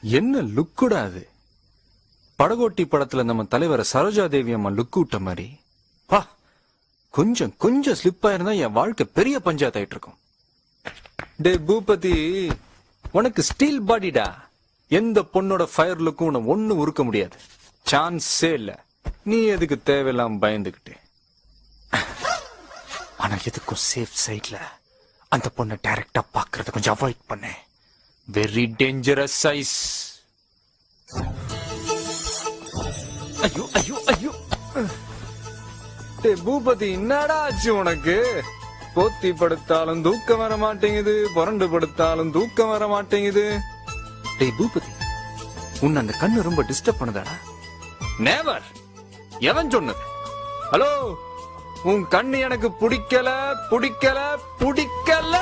என்ன லுக்குடா அது? படகோட்டி படத்துல நம்ம தலைவர சரோஜா தேவி அம்மா லுக்கு விட்ட மாதிரி. பா, கொஞ்சம் கொஞ்சம் ஸ்லிப் ஆயிருந்தா என் வாழ்க்கை பெரிய பஞ்சாயத்து ஆயிட்டு இருக்கும். டே பூபதி, உனக்கு ஸ்டீல் பாடிடா. எந்த பொண்ணோட ஃபயர் லுக்கும் உன்னை ஒண்ணு உருக்க முடியாது. சான்ஸே இல்ல. நீ எதுக்கு தேவையில்லாம பயந்துகிட்டு? ஆனா எதுக்கும் சேஃப் சைட்ல அந்த பொண்ணை டைரக்டா பாக்குறத கொஞ்சம் அவாய்ட் பண்ணு. Very dangerous size. ஐயோ ஐயோ ஐயோ. பூபதி, என்னடா ஆச்சு உனக்கு? போத்தி படுத்தாலும் தூக்கம் வர மாட்டேங்குது, புரண்டு படுத்தாலும் தூக்கம் வர மாட்டேங்குது. டேய் பூபதி, உன்னை அந்த கண்ணு ரொம்ப டிஸ்டர்ப் பண்ணுதாடா? நேவர். எவன் சொன்னது? ஹலோ, உன் கண்ணு எனக்கு பிடிக்கல பிடிக்கல பிடிக்கல.